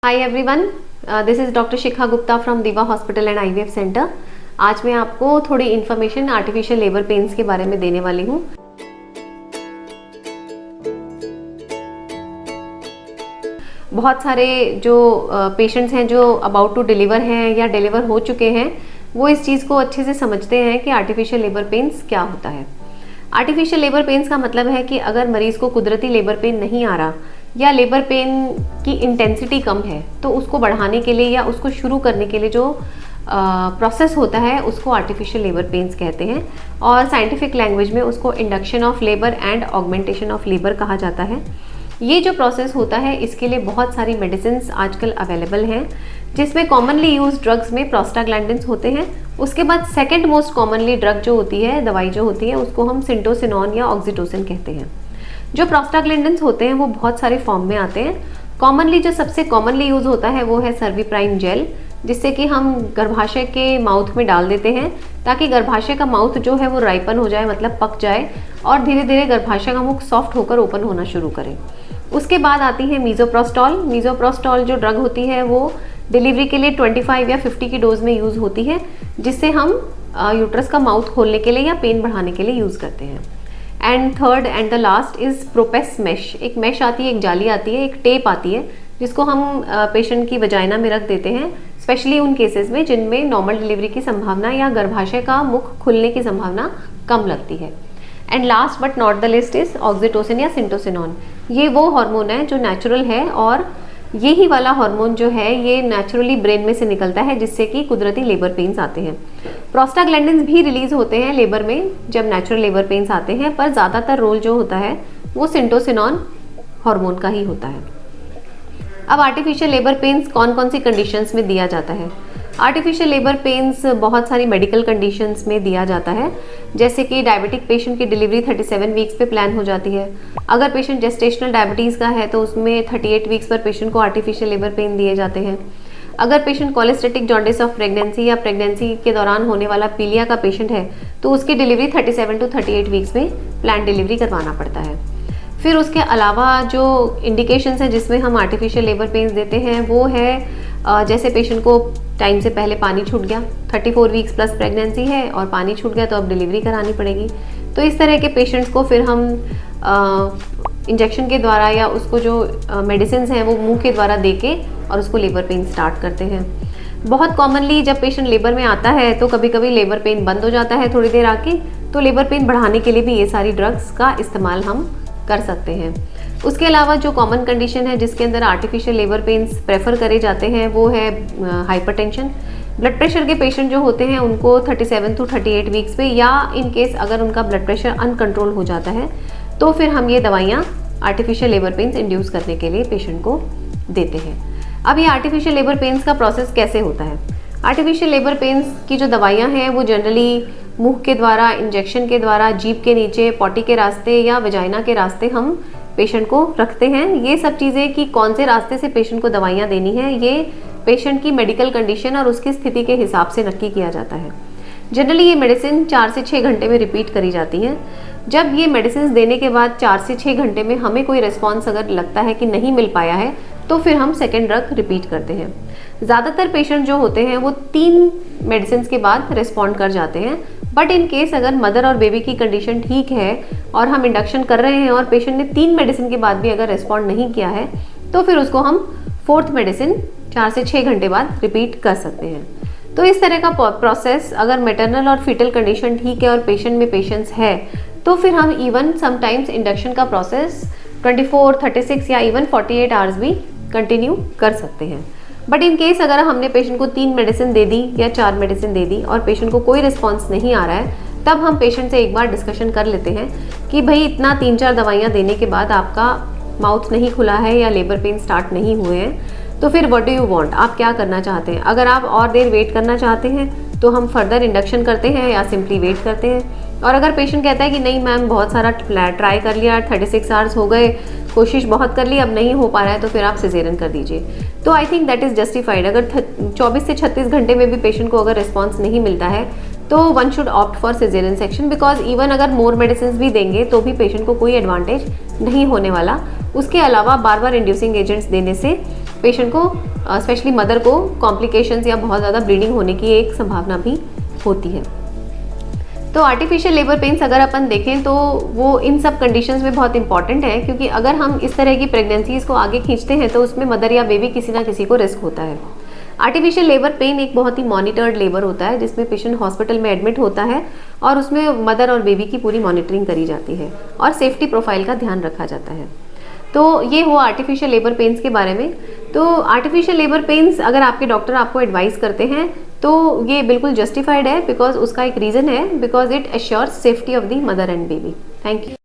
Hi everyone, this is doctor Shikha Gupta from दिवा hospital and IVF centre. आज मैं आपको थोड़ी इन्फॉर्मेशन आर्टिफिशियल लेबर पेन्स के बारे में देने वाली हूँ। बहुत सारे जो पेशेंट्स हैं जो अबाउट टू डिलीवर हैं या डिलीवर हो चुके हैं, वो इस चीज़ को अच्छे से समझते हैं कि आर्टिफिशियल लेबर पेन्स क्या होता है। आर्टिफिशियल लेबर पेन्स का मतलब है कि अगर मरीज़ को कुदरती लेबर पेन नहीं आ रहा या लेबर पेन की इंटेंसिटी कम है, तो उसको बढ़ाने के लिए या उसको शुरू करने के लिए जो प्रोसेस होता है उसको आर्टिफिशियल लेबर पेन्स कहते हैं, और साइंटिफिक लैंग्वेज में उसको induction of labour and augmentation of labour कहा जाता है। ये जो प्रोसेस होता है इसके लिए बहुत सारी मेडिसिन्स आजकल अवेलेबल हैं, जिसमें कॉमनली यूज ड्रग्स में प्रोस्टाग्लैंडिन्स होते हैं। उसके बाद सेकेंड मोस्ट कॉमनली ड्रग जो होती है, दवाई जो होती है, उसको हम सिंटोसिनॉन या ऑक्सीटोसिन कहते हैं। जो प्रोस्टाग्लैंडिन्स होते हैं वो बहुत सारे फॉर्म में आते हैं। कॉमनली जो सबसे कॉमनली यूज होता है वो है सर्विप्राइन जेल, जिससे कि हम गर्भाशय के माउथ में डाल देते हैं ताकि गर्भाशय का माउथ जो है वो राइपन हो जाए, मतलब पक जाए, और धीरे धीरे गर्भाशय का मुख सॉफ्ट होकर ओपन होना शुरू करे। उसके बाद आती है मीजोप्रोस्टॉल। मीजोप्रोस्टॉल जो ड्रग होती है वो डिलीवरी के लिए 25 या 50 की डोज में यूज़ होती है, जिससे हम यूट्रस का माउथ खोलने के लिए या पेन बढ़ाने के लिए यूज़ करते हैं। And third and the last is प्रोपेस मैश। एक मैश आती है, एक जाली आती है, एक टेप आती है, जिसको हम पेशेंट की वजाइना में रख देते हैं, स्पेशली उन केसेस में जिनमें नॉर्मल डिलीवरी की संभावना या गर्भाशय का मुख खुलने की संभावना कम लगती है। And last but not the list is oxytocin या सिंटोसिनॉन। ये वो हार्मोन है जो नेचुरल है, और यही वाला हार्मोन जो है ये नेचुरली ब्रेन में से निकलता है, जिससे कि कुदरती लेबर पेन्स आते हैं। प्रोस्टाग्लैंडिन्स भी रिलीज होते हैं लेबर में जब नेचुरल लेबर पेन्स आते हैं, पर ज़्यादातर रोल जो होता है वो सिंटोसिनॉन हार्मोन का ही होता है। अब आर्टिफिशियल लेबर पेन्स कौन कौन सी कंडीशंस में दिया जाता है? आर्टिफिशियल लेबर पेन्स बहुत सारी मेडिकल कंडीशंस में दिया जाता है, जैसे कि डायबिटिक पेशेंट की डिलीवरी 37 वीक्स पे प्लान हो जाती है। अगर पेशेंट जेस्टेशनल डायबिटीज़ का है तो उसमें 38 वीक्स पर पेशेंट को आर्टिफिशियल लेबर पेन दिए जाते हैं। अगर पेशेंट कॉलेस्टेटिक जॉन्डिस ऑफ प्रेगनेंसी या प्रेगनेंसी के दौरान होने वाला पीलिया का पेशेंट है तो उसकी डिलीवरी 37 to 38 वीक्स में प्लान डिलीवरी करवाना पड़ता है। फिर उसके अलावा जो इंडिकेशंस हैं जिसमें हम आर्टिफिशियल लेबर पेन्स देते हैं वो है जैसे पेशेंट को टाइम से पहले पानी छूट गया, 34 वीक्स प्लस प्रेगनेंसी है और पानी छूट गया, तो अब डिलीवरी करानी पड़ेगी। तो इस तरह के पेशेंट्स को फिर हम इंजेक्शन के द्वारा या उसको जो मेडिसिन हैं वो मुंह के द्वारा देके और उसको लेबर पेन स्टार्ट करते हैं। बहुत कॉमनली जब पेशेंट लेबर में आता है तो कभी कभी लेबर पेन बंद हो जाता है थोड़ी देर आके, तो लेबर पेन बढ़ाने के लिए भी ये सारी ड्रग्स का इस्तेमाल हम कर सकते हैं। उसके अलावा जो कॉमन कंडीशन है जिसके अंदर आर्टिफिशियल लेबर पेन्स प्रेफर करे जाते हैं वो है हाइपरटेंशन। ब्लड प्रेशर के पेशेंट जो होते हैं उनको 37 to 38 वीक्स पे, या इन केस अगर उनका ब्लड प्रेशर अनकंट्रोल हो जाता है तो फिर हम ये दवाइयाँ आर्टिफिशियल लेबर पेन्स इंड्यूस करने के लिए पेशेंट को देते हैं। अब ये आर्टिफिशियल लेबर पेन्स का प्रोसेस कैसे होता है? आर्टिफिशियल लेबर पेन्स की जो दवाइयाँ हैं वो जनरली मुंह के द्वारा, इंजेक्शन के द्वारा, जीभ के नीचे, पॉटी के रास्ते या वजाइना के रास्ते हम पेशेंट को रखते हैं। ये सब चीज़ें कि कौन से रास्ते से पेशेंट को दवाइयाँ देनी है ये पेशेंट की मेडिकल कंडीशन और उसकी स्थिति के हिसाब से नक्की किया जाता है। जनरली ये मेडिसिन 4 से 6 घंटे में रिपीट करी जाती हैं। जब ये मेडिसिन देने के बाद 4 से 6 घंटे में हमें कोई रिस्पॉन्स अगर लगता है कि नहीं मिल पाया है तो फिर हम सेकेंड ड्रग रिपीट करते हैं। ज़्यादातर पेशेंट जो होते हैं वो 3 मेडिसिन के बाद रिस्पॉन्ड कर जाते हैं, बट इन केस अगर मदर और बेबी की कंडीशन ठीक है और हम इंडक्शन कर रहे हैं और पेशेंट ने 3 मेडिसिन के बाद भी अगर रिस्पॉन्ड नहीं किया है तो फिर उसको हम 4th मेडिसिन 4 से 6 घंटे बाद रिपीट कर सकते हैं। तो इस तरह का प्रोसेस, अगर मैटरनल और फीटल कंडीशन ठीक है और पेशेंट में पेशेंस है तो फिर हम इवन समटाइम्स इंडक्शन का प्रोसेस 24, 36 या इवन 48 आवर्स भी कंटिन्यू कर सकते हैं। बट इन केस अगर हमने पेशेंट को 3 मेडिसिन दे दी या 4 मेडिसिन दे दी और पेशेंट को कोई रिस्पॉन्स नहीं आ रहा है, तब हम पेशेंट से एक बार डिस्कशन कर लेते हैं कि भाई इतना 3-4 दवाइयाँ देने के बाद आपका माउथ नहीं खुला है या लेबर पेन स्टार्ट नहीं हुए हैं, तो फिर व्हाट डू यू वांट, आप क्या करना चाहते हैं? अगर आप और देर वेट करना चाहते हैं तो हम फर्दर इंडक्शन करते हैं या सिंपली वेट करते हैं। और अगर पेशेंट कहता है कि नहीं मैम बहुत सारा ट्राई कर लिया, 36 आवर्स हो गए, कोशिश बहुत कर ली, अब नहीं हो पा रहा है, तो फिर आप सिजेरियन कर दीजिए। तो I think that is justified. अगर 24 से 36 घंटे में भी पेशेंट को अगर रिस्पॉन्स नहीं मिलता है तो one should opt for caesarean section, because even अगर मोर मेडिसिन भी देंगे तो भी पेशेंट को कोई एडवांटेज नहीं होने वाला। उसके अलावा बार बार इंड्यूसिंग एजेंट्स देने से पेशेंट को स्पेशली मदर को कॉम्प्लिकेशंस या बहुत ज़्यादा ब्लीडिंग होने की एक संभावना भी होती है। तो आर्टिफिशियल लेबर पेन्स अगर अपन देखें तो वो इन सब कंडीशंस में बहुत इंपॉर्टेंट है, क्योंकि अगर हम इस तरह की प्रेगनेंसीज को आगे खींचते हैं तो उसमें मदर या बेबी किसी ना किसी को रिस्क होता है। आर्टिफिशियल लेबर पेन एक बहुत ही मॉनिटर्ड लेबर होता है, जिसमें पेशेंट हॉस्पिटल में एडमिट होता है और उसमें मदर और बेबी की पूरी मॉनिटरिंग करी जाती है और सेफ्टी प्रोफाइल का ध्यान रखा जाता है। तो ये हुआ आर्टिफिशियल लेबर पेन्स के बारे में। तो आर्टिफिशियल लेबर पेन्स अगर आपके डॉक्टर आपको एडवाइस करते हैं तो ये बिल्कुल जस्टिफाइड है, बिकॉज उसका एक रीज़न है, because it assures safety of the mother and baby. Thank you.